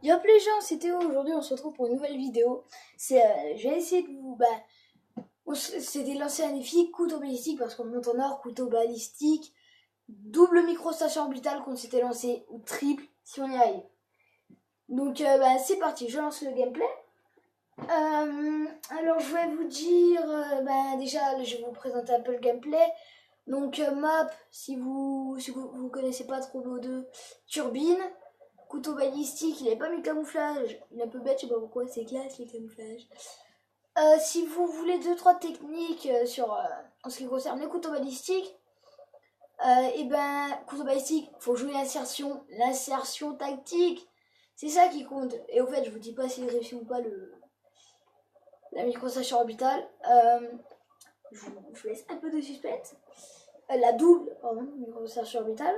Yop les gens, c'est Théo. Aujourd'hui, on se retrouve pour une nouvelle vidéo. Je vais essayer de vous. On s'était lancé un défi couteau balistique parce qu'on monte en or, couteau balistique, double micro-station orbitale qu'on s'était lancé ou triple si on y arrive. Donc, c'est parti. Je lance le gameplay. Alors, je vais vous dire. Déjà, je vais vous présenter un peu le gameplay. Donc, map, si vous connaissez pas trop vos deux, turbine. Couteau balistique, il n'avait pas mis le camouflage. Il est un peu bête, je sais pas pourquoi, c'est classe les camouflages. Si vous voulez 2-3 techniques en ce qui concerne les couteaux balistiques, couteau balistique, faut jouer l'insertion tactique. C'est ça qui compte. Et au fait, je vous dis pas s'il réussit ou pas la micro-station orbitale. Je vous laisse un peu de suspense. La double, pardon, micro-station orbitale.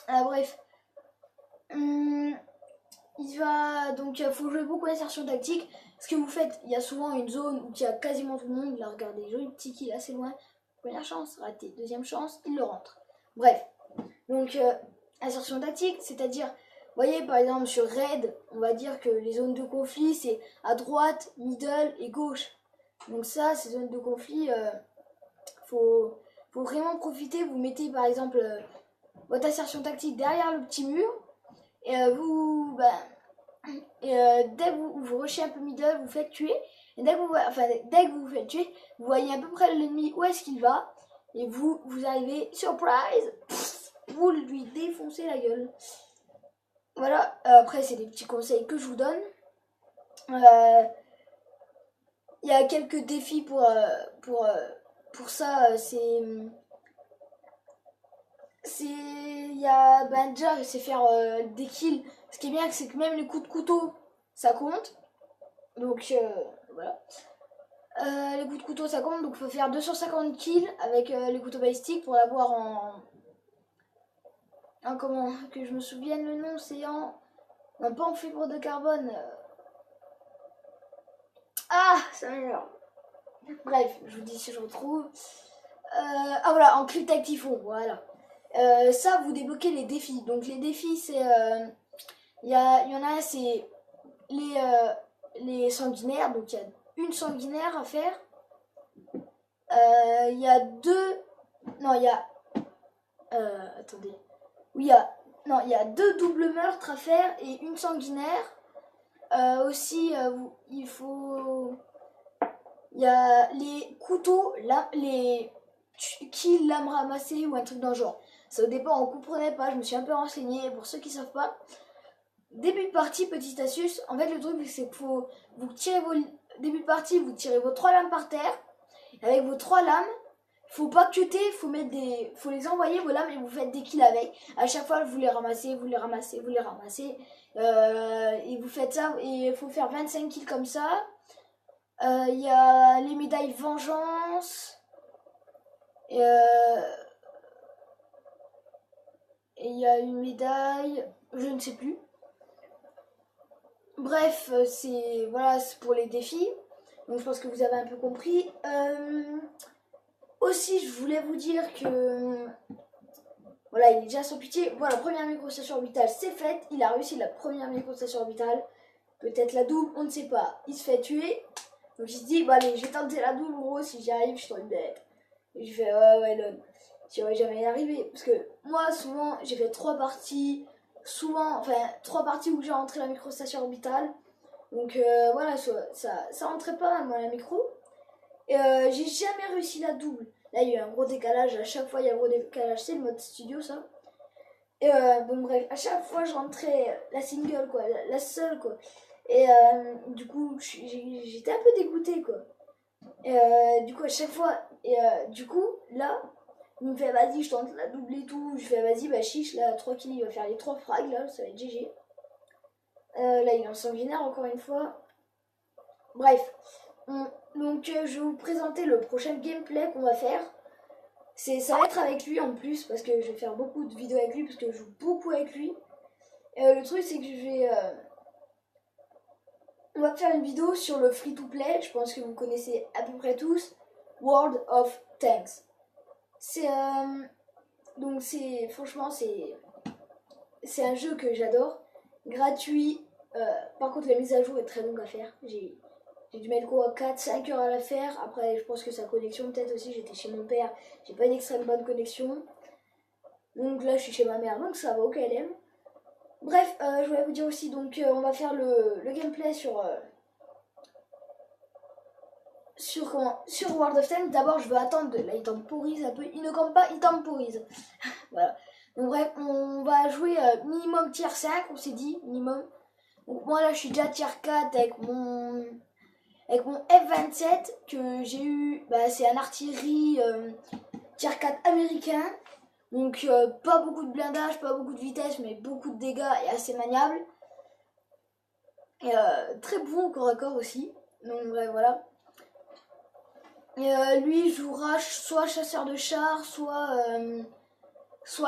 Bref. Faut jouer beaucoup d'insertion tactique. Ce que vous faites, il y a souvent une zone où il y a quasiment tout le monde. Là, regardez, joli petit kill assez loin. Première chance, raté. Deuxième chance, il le rentre. Bref. Donc, insertion tactique, c'est-à-dire, vous voyez, par exemple, sur Raid, on va dire que les zones de conflit, c'est à droite, middle et gauche. Donc ça, ces zones de conflit, faut vraiment profiter. Vous mettez, par exemple, votre insertion tactique derrière le petit mur. Et dès que vous rushez un peu middle, vous faites tuer. Et dès que vous vous faites tuer, vous voyez à peu près l'ennemi où est-ce qu'il va. Et vous arrivez, surprise, vous lui défoncez la gueule. Voilà, après c'est des petits conseils que je vous donne. Il y a quelques défis pour ça. Il y a déjà c'est faire des kills. Ce qui est bien, c'est que même les coups de couteau ça compte. Donc voilà. Les coups de couteau ça compte, donc il faut faire 250 kills avec les couteaux balistiques pour l'avoir comment que je me souvienne le nom, c'est non, pas en fibre de carbone. Ah, ça m'énerve. Bref, je vous dis si je retrouve. Voilà, en crypte actifon, voilà. Ça, vous débloquez les défis. Donc les défis, c'est il y en a un, c'est les sanguinaires. Donc il y a une sanguinaire à faire. Il y a deux. Non, il y a. Attendez. Oui, il y a deux doubles meurtres à faire et une sanguinaire. Il faut. Il y a les couteaux, les kills, lames ramassées ou un truc dans le genre. Ça au départ on comprenait pas, je me suis un peu renseignée. Pour ceux qui savent pas, début de partie, petite astuce. En fait, le truc c'est qu'il faut vous tirez début de partie, vous tirez vos 3 lames par terre. Avec vos 3 lames, faut pas cutter, faut les envoyer vos lames et vous faites des kills avec. À chaque fois, vous les ramassez. Et vous faites ça et il faut faire 25 kills comme ça. Il y a les médailles vengeance. Et il y a une médaille, je ne sais plus. Bref, c'est pour les défis. Donc je pense que vous avez un peu compris. Aussi, je voulais vous dire que voilà, il est déjà sans pitié. Voilà, première micro-station orbitale, c'est fait. Il a réussi la première micro-station orbitale. Peut-être la double, on ne sait pas. Il se fait tuer. Donc il se dit, allez, je vais tenter la double, gros. Si j'y arrive, je suis trop une bête. Et je fais, ouais, non. Tu vas jamais y arriver. Parce que moi, souvent, j'ai fait 3 parties. 3 parties où j'ai rentré la micro-station orbitale. Donc voilà, ça rentrait pas mal, moi, la micro. Et j'ai jamais réussi la double. Là, il y a eu un gros décalage. À chaque fois, il y a un gros décalage. C'est le mode studio, ça. Et bon, bref, à chaque fois, je rentrais la single, quoi. La seule, quoi. Et du coup, j'étais un peu dégoûtée, quoi. Et du coup, à chaque fois. Et du coup, là, il me fait, vas-y, je tente la double et tout. Je fais, vas-y, chiche, là, 3 kills, il va faire les 3 frags, là, ça va être GG. Là, il est en sanguinaire, encore une fois. Bref. Donc, je vais vous présenter le prochain gameplay qu'on va faire. Ça va être avec lui en plus, parce que je vais faire beaucoup de vidéos avec lui, parce que je joue beaucoup avec lui. Le truc, c'est que on va faire une vidéo sur le free-to-play, je pense que vous connaissez à peu près tous, World of Tanks. Franchement, c'est un jeu que j'adore, gratuit, Par contre, la mise à jour est très longue à faire. J'ai dû mettre quoi 4-5 heures à la faire. Après, je pense que sa connexion, peut-être aussi, j'étais chez mon père. J'ai pas une extrêmement bonne connexion. Donc là, je suis chez ma mère, donc ça va au KLM. Bref, je voulais vous dire aussi, donc on va faire le gameplay sur World of Tanks. D'abord, je veux attendre. Là, il temporise un peu. Il ne campe pas, il temporise. Voilà. Donc bref, on va jouer minimum tier 5, on s'est dit, minimum. Donc moi là, je suis déjà tier 4 avec mon F27 que j'ai eu. Bah, c'est un artillerie tier 4 américain. Donc pas beaucoup de blindage, pas beaucoup de vitesse, mais beaucoup de dégâts et assez maniable. Et très bon au corps à corps aussi. Donc bref, voilà. Et lui jouera soit chasseur de chars, soit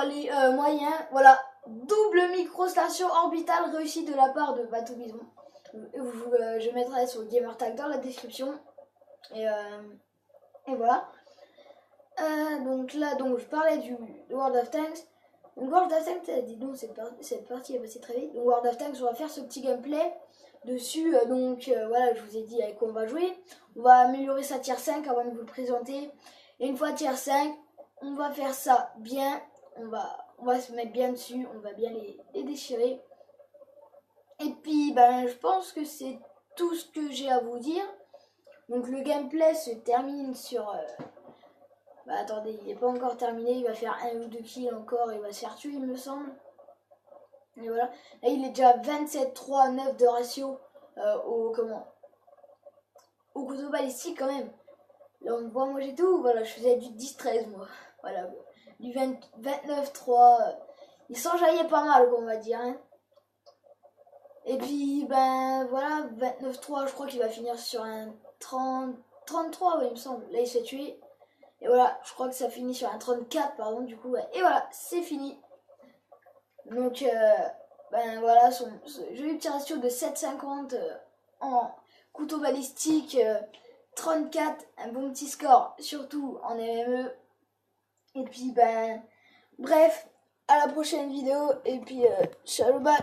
les moyens. Voilà, double micro-station orbitale réussie de la part de Bateau Bison. Je mettrai sur Gamertag dans la description. Et voilà. Donc là, donc je parlais de World of Tanks. Donc World of Tanks, dis donc, cette partie est passée très vite. Donc World of Tanks, on va faire ce petit gameplay dessus. Voilà, je vous ai dit avec quoi on va jouer. On va améliorer sa tier 5 avant de vous le présenter. Et une fois tier 5, on va faire ça bien. On va se mettre bien dessus. On va bien les déchirer. Et puis, ben, je pense que c'est tout ce que j'ai à vous dire. Donc le gameplay se termine sur... Bah attendez, il n'est pas encore terminé, il va faire 1 ou 2 kills encore, il va se faire tuer il me semble. Et voilà, là il est déjà 27-3-9 de ratio au couteau balistique quand même. Là on voit, moi j'ai tout, voilà, je faisais du 10-13 moi. Voilà, du 29-3, il s'enjaillait pas mal on va dire. Hein. Et puis ben voilà, 29-3 je crois qu'il va finir sur un 33 ouais, il me semble. Là il s'est tué. Et voilà, je crois que ça finit sur un 34, pardon, du coup, ouais. Et voilà, c'est fini. Donc, ben voilà, j'ai eu un petit ratio de 7,50 en couteau balistique, 34, un bon petit score, surtout en MME. Et puis, ben, bref, à la prochaine vidéo. Et puis, ciao bas.